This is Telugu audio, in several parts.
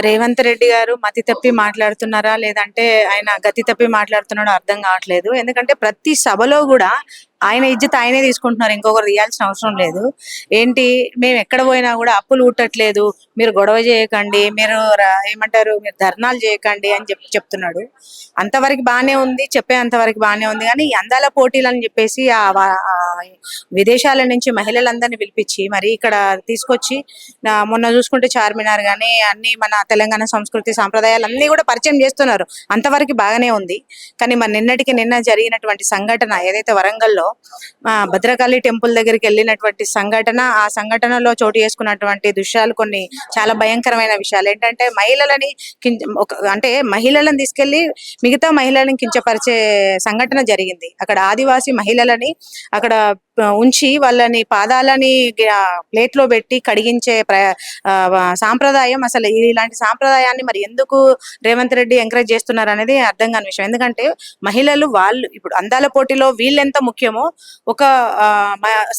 రేవంత్ రెడ్డి గారు మతి తప్పి మాట్లాడుతున్నారా లేదంటే ఆయన గతి తప్పి మాట్లాడుతున్నాడో అర్థం కావట్లేదు. ఎందుకంటే ప్రతి సభలో కూడా ఆయన ఇజ్జత్ ఆయనే తీసుకుంటున్నారు, ఇంకొకరు తీయాల్సిన అవసరం లేదు. ఏంటి, మేము ఎక్కడ పోయినా కూడా అప్పులు ఉట్టట్లేదు, మీరు గొడవ చేయకండి, మీరు ఏమంటారు, మీరు ధర్నాలు చేయకండి అని చెప్తున్నాడు. అంతవరకు బాగానే ఉంది, చెప్పే అంతవరకు బాగానే ఉంది. కానీ ఈ అందాల పోటీలు అని చెప్పేసి ఆ విదేశాల నుంచి మహిళలందరినీ పిలిపించి మరి ఇక్కడ తీసుకొచ్చి మొన్న చూసుకుంటే చార్మినార్ గానీ అన్ని మన తెలంగాణ సంస్కృతి సాంప్రదాయాలు అన్ని కూడా పరిచయం చేస్తున్నారు. అంతవరకు బాగానే ఉంది. కానీ మరి నిన్న జరిగినటువంటి సంఘటన ఏదైతే వరంగల్లో భద్రకాళి టెంపుల్ దగ్గరికి వెళ్ళినటువంటి సంఘటన, ఆ సంఘటనలో చోటు చేసుకున్నటువంటి దృశ్యాలు కొన్ని చాలా భయంకరమైన విషయాలు. ఏంటంటే మహిళలను తీసుకెళ్లి మిగతా మహిళలను కించపరిచే సంఘటన జరిగింది. అక్కడ ఆదివాసీ మహిళలని అక్కడ ఉంచి వాళ్ళని పాదాలని ప్లేట్ లో పెట్టి కడిగించే సాంప్రదాయం, అసలు ఇలాంటి సాంప్రదాయాన్ని మరి ఎందుకు రేవంత్ రెడ్డి ఎంకరేజ్ చేస్తున్నారు అనేది అర్థం కాని విషయం. ఎందుకంటే మహిళలు వాళ్ళు ఇప్పుడు అందాల పోటీలో వీళ్ళెంత ముఖ్యమో ఒక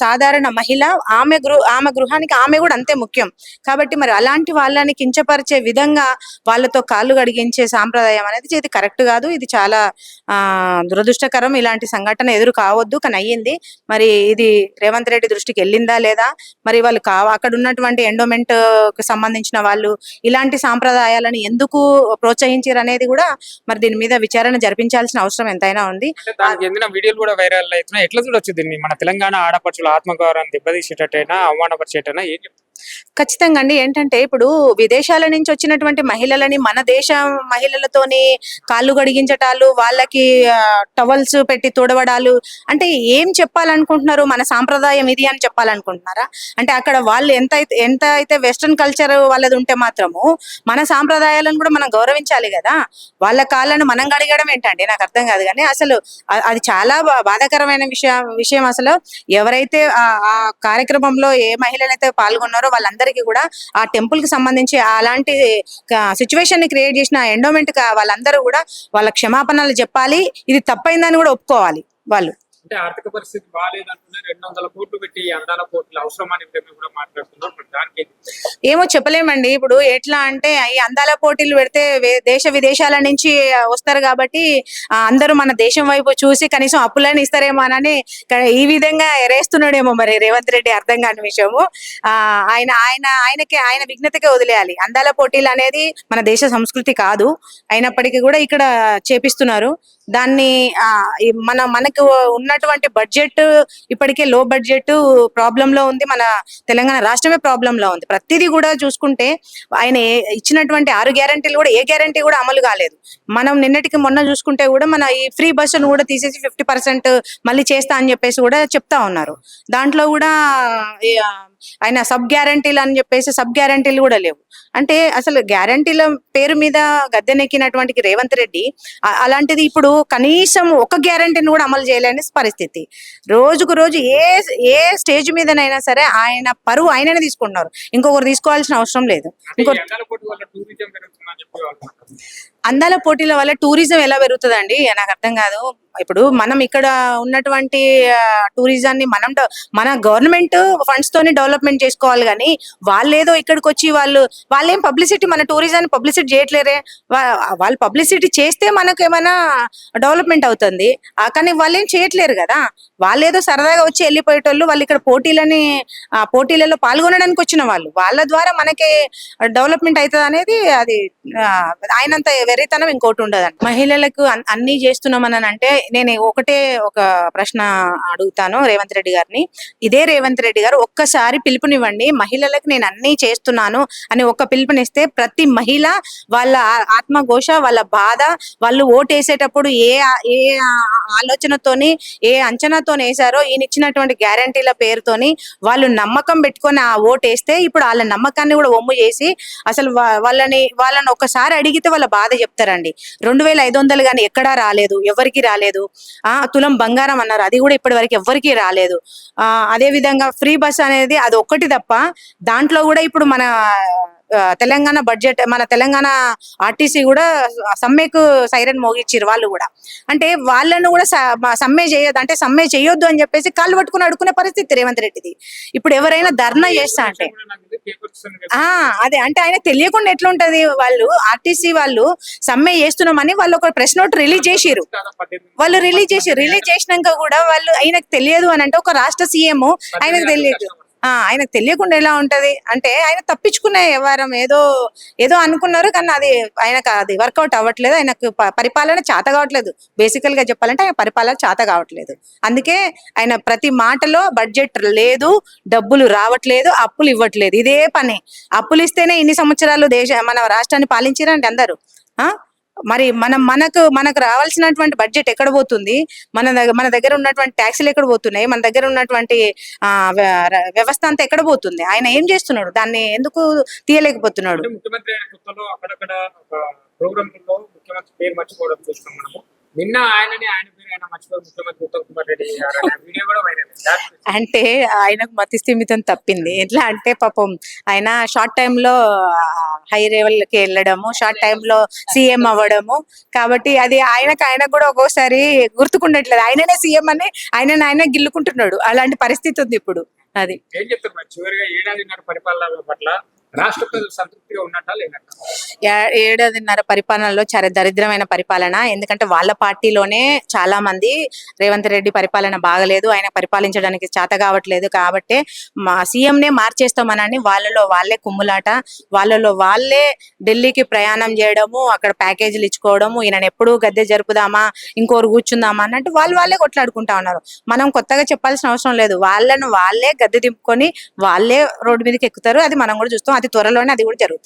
సాధారణ మహిళ ఆమె గృహానికి ఆమె కూడా అంతే ముఖ్యం. కాబట్టి మరి అలాంటి వాళ్ళని కించపరిచే విధంగా వాళ్ళతో కాళ్ళు కడిగించే సాంప్రదాయం అనేది ఇది కరెక్ట్ కాదు. ఇది చాలా దురదృష్టకరం. ఇలాంటి సంఘటన ఎదురు కావద్దు, కానీ అయ్యింది. మరి ఇది రేవంత్ రెడ్డి దృష్టికి వెళ్ళిందా లేదా, మరి వాళ్ళు అక్కడ ఉన్నటువంటి ఎండోమెంట్ కు సంబంధించిన వాళ్ళు ఇలాంటి సాంప్రదాయాలను ఎందుకు ప్రోత్సహించారు అనేది కూడా మరి దీని మీద విచారణ జరిపించాల్సిన అవసరం ఎంతైనా ఉంది. వీడియోలు కూడా వైరల్ అవుతున్నాయి. ఎట్లా చూడొచ్చు దీన్ని? మన తెలంగాణ ఆడపడుచుల ఆత్మగౌరవాన్ని దెబ్బతీసేటట్టయినా అవమానపరిచేటైనా ఏం చెప్తారు? ఖచ్చితంగా అండి. ఏంటంటే ఇప్పుడు విదేశాల నుంచి వచ్చినటువంటి మహిళలని మన దేశ మహిళలతోని కాళ్ళు గడిగించటాలు, వాళ్ళకి టవల్స్ పెట్టి తోడవడాలు అంటే ఏం చెప్పాలనుకుంటున్నారు? మన సాంప్రదాయం ఇది అని చెప్పాలనుకుంటున్నారా? అంటే అక్కడ వాళ్ళు ఎంత అయితే వెస్ట్రన్ కల్చర్ వాళ్ళది ఉంటే మాత్రము మన సాంప్రదాయాలను కూడా మనం గౌరవించాలి కదా. వాళ్ళ కాళ్ళను మనం గడిగడం ఏంటండి, నాకు అర్థం కాదు. కానీ అసలు అది చాలా బాధాకరమైన విషయం. అసలు ఎవరైతే ఆ కార్యక్రమంలో ఏ మహిళలైతే పాల్గొన్నారో వాళ్ళందరికీ కూడా ఆ టెంపుల్ కి సంబంధించి అలాంటి సిచ్యువేషన్ ని క్రియేట్ చేసిన ఎండోమెంట్ వాళ్ళందరూ కూడా వాళ్ళ క్షమాపణలు చెప్పాలి. ఇది తప్పైందని కూడా ఒప్పుకోవాలి వాళ్ళు. అంటే ఆర్థిక పరిస్థితి బాగాలేదంటున్నా 200 కోట్లు పెట్టి అందాల పోటీలు అవసరమని కూడా మాట్లాడుతున్నారు. దానికి ఏమో చెప్పలేమండి. ఇప్పుడు ఎట్లా అంటే ఈ అందాల పోటీలు పెడితే దేశ విదేశాల నుంచి వస్తారు కాబట్టి అందరూ మన దేశం వైపు చూసి కనీసం అప్పులని ఇస్తారేమో అని ఈ విధంగా ఎరేస్తున్నాడేమో మరి రేవంత్ రెడ్డి. అర్థం కాని విషయము. ఆయన విఘ్నతకే వదిలేయాలి. అందాల పోటీలు అనేది మన దేశ సంస్కృతి కాదు. అయినప్పటికీ కూడా ఇక్కడ చేపిస్తున్నారు. దాన్ని మనకు ఉన్నటువంటి బడ్జెట్ ఇప్పటికే లో బడ్జెట్ ప్రాబ్లం లో ఉంది. మన తెలంగాణ రాష్ట్రమే ప్రాబ్లం లో ఉంది. ప్రతిదీ కూడా చూసుకుంటే ఆయన ఇచ్చినటువంటి 6 గ్యారంటీలు కూడా ఏ గ్యారంటీ కూడా అమలు కాలేదు. మనం నిన్నటికి మొన్న చూసుకుంటే కూడా మన ఈ ఫ్రీ బస్సును కూడా తీసేసి 50% మళ్ళీ చేస్తా అని చెప్పేసి కూడా చెప్తా ఉన్నారు. దాంట్లో కూడా ఆయన సబ్ గ్యారంటీలు అని చెప్పేసి సబ్ గ్యారంటీలు కూడా లేవు. అంటే అసలు గ్యారంటీల పేరు మీద గద్దెనెక్కినటువంటి రేవంత్ రెడ్డి అలాంటిది ఇప్పుడు కనీసం ఒక గ్యారంటీని కూడా అమలు చేయలేని పరిస్థితి. రోజుకు రోజు ఏ స్టేజ్ మీదనైనా సరే ఆయన పరువు ఆయననే తీసుకుంటున్నారు, ఇంకొకరు తీసుకోవాల్సిన అవసరం లేదు. అందాల పోటీల వల్ల టూరిజం ఎలా పెరుగుతుందండి, నాకు అర్థం కాదు. ఇప్పుడు మనం ఇక్కడ ఉన్నటువంటి టూరిజాన్ని మన గవర్నమెంట్ ఫండ్స్ తోని డెవలప్మెంట్ చేసుకోవాలి. కానీ వాళ్ళేదో ఇక్కడికి వచ్చి వాళ్ళేం పబ్లిసిటీ, మన టూరిజాన్ని పబ్లిసిటీ చేయట్లేరే. వాళ్ళు పబ్లిసిటీ చేస్తే మనకు ఏమైనా డెవలప్మెంట్ అవుతుంది. కానీ వాళ్ళేం చేయట్లేరు కదా. వాళ్ళేదో సరదాగా వచ్చి వెళ్ళిపోయేటోళ్ళు. వాళ్ళు ఇక్కడ పోటీలలో పాల్గొనడానికి వచ్చిన వాళ్ళ ద్వారా మనకి డెవలప్మెంట్ అవుతుంది అనేది అది ఆయనంత వెరితనం ఇంకోటి ఉండదండి. మహిళలకు అన్ని చేస్తున్నామని అంటే నేను ఒక ప్రశ్న అడుగుతాను రేవంత్ రెడ్డి గారిని. ఇదే రేవంత్ రెడ్డి గారు ఒక్కసారి పిలుపునివ్వండి, మహిళలకు నేను అన్ని చేస్తున్నాను అని ఒక్క పిలుపునిస్తే ప్రతి మహిళ వాళ్ళ ఆత్మఘోష, వాళ్ళ బాధ, వాళ్ళు ఓటేసేటప్పుడు ఏ ఆలోచనతోని ఏ అంచనాతో వేసారో ఈయన ఇచ్చినటువంటి గ్యారంటీల పేరుతోని వాళ్ళు నమ్మకం పెట్టుకొని ఆ ఓటేస్తే ఇప్పుడు వాళ్ళ నమ్మకాన్ని కూడా ఒమ్ము చేసి అసలు వాళ్ళని ఒకసారి అడిగితే వాళ్ళ బాధ చెప్తారండి. 2500 కానీ ఎక్కడా రాలేదు, ఎవరికి రాలేదు. తులం బంగారం అన్నారు, అది కూడా ఇప్పటి వరకు ఎవరికి రాలేదు. అదే విధంగా ఫ్రీ బస్ అనేది అది ఒక్కటి తప్ప దాంట్లో కూడా ఇప్పుడు మన తెలంగాణ బడ్జెట్ మన తెలంగాణ ఆర్టీసీ కూడా సమ్మెకు సైరన్ మోగిచ్చిరు వాళ్ళు కూడా. అంటే వాళ్ళను కూడా సమ్మె చేయొద్దు అంటే సమ్మె చేయొద్దు అని చెప్పేసి కాళ్ళు పట్టుకుని అడుకునే పరిస్థితి రేవంత్ రెడ్డిది. ఇప్పుడు ఎవరైనా ధర్నా చేస్తా అంటే అదే అంటే ఆయన తెలియకుండా ఎట్లుంటది. వాళ్ళు ఆర్టీసీ వాళ్ళు సమ్మె చేస్తున్నామని వాళ్ళు ఒక ప్రెస్ నోట్ రిలీజ్ చేసిరు. వాళ్ళు రిలీజ్ చేసినాక కూడా వాళ్ళు ఆయనకు తెలియదు అని అంటే ఒక రాష్ట్ర సీఎం ఆయనకు తెలియదు. ఆయనకు తెలియకుండా ఎలా ఉంటది అంటే ఆయన తప్పించుకునే వ్యవహారం ఏదో ఏదో అనుకున్నారు కానీ అది ఆయనకు అది వర్కౌట్ అవ్వట్లేదు. ఆయనకు పరిపాలన చేత కావట్లేదు. బేసికల్ గా చెప్పాలంటే ఆయన పరిపాలన చేత కావట్లేదు. అందుకే ఆయన ప్రతి మాటలో బడ్జెట్ లేదు, డబ్బులు రావట్లేదు, అప్పులు ఇవ్వట్లేదు. ఇదే పని. అప్పులు ఇస్తేనే ఇన్ని సంవత్సరాలు మన రాష్ట్రాన్ని పాలించారండి అందరూ. మరి మనకు రావాల్సినటువంటి బడ్జెట్ ఎక్కడ పోతుంది? మన దగ్గర ఉన్నటువంటి ట్యాక్సులు ఎక్కడ పోతున్నాయి? మన దగ్గర ఉన్నటువంటి వ్యవస్థ అంతా ఎక్కడ పోతుంది? ఆయన ఏం చేస్తున్నాడు? దాన్ని ఎందుకు తీయలేకపోతున్నాడు? ముఖ్యమంత్రి అయిన కొత్తలో అక్కడక్కడ ప్రోగ్రామ్ లో ముఖ్యమంత్రి పేరు మర్చిపోవడం చూస్తాం మనము. నిన్న ఆయన పేరు ఆయన మర్చిపోయి ముఖ్యమంత్రి ఉత్తమ్ కుమార్ రెడ్డి వీడియో కూడా వైరల్. అంటే ఆయనకు మతి స్థిమితం తప్పింది. ఎట్లా అంటే పాపం ఆయన షార్ట్ టైమ్ లో హై లెవెల్ కి వెళ్ళడము, షార్ట్ టైమ్ లో సీఎం అవ్వడము. కాబట్టి అది ఆయనకు కూడా ఒక్కోసారి గుర్తుకుండట్లేదు. ఆయననే సీఎం అని ఆయన గిల్లుకుంటున్నాడు. అలాంటి పరిస్థితి ఉంది ఇప్పుడు. అది ఏం చెప్తారు మరి చివరిగా 7.5 పరిపాలన పట్ల రాష్ట్ర ప్రజలు సంతృప్తిగా ఉన్నట్టా లేనట్టా? 7.5 పరిపాలనలో చాలా దరిద్రమైన పరిపాలన. ఎందుకంటే వాళ్ళ పార్టీలోనే చాలా మంది రేవంత్ రెడ్డి పరిపాలన బాగలేదు, ఆయన పరిపాలించడానికి చేత కావట్లేదు కాబట్టి మా సీఎం నే మార్చేస్తామనని వాళ్ళలో వాళ్ళే కుమ్ములాట, వాళ్ళలో వాళ్ళే ఢిల్లీకి ప్రయాణం చేయడము, అక్కడ ప్యాకేజీలు ఇచ్చుకోవడము, ఈయన ఎప్పుడు గద్దె జరుపుదామా ఇంకోరు కూర్చుందామా అన్నట్టు వాళ్ళే కొట్లాడుకుంటా ఉన్నారు. మనం కొత్తగా చెప్పాల్సిన అవసరం లేదు. వాళ్ళను వాళ్ళే గద్దె దింపుకొని వాళ్ళే రోడ్డు మీదకి ఎక్కుతారు. అది మనం కూడా చూస్తాం. అది త్వరలోనే అది కూడా జరుగుతుంది.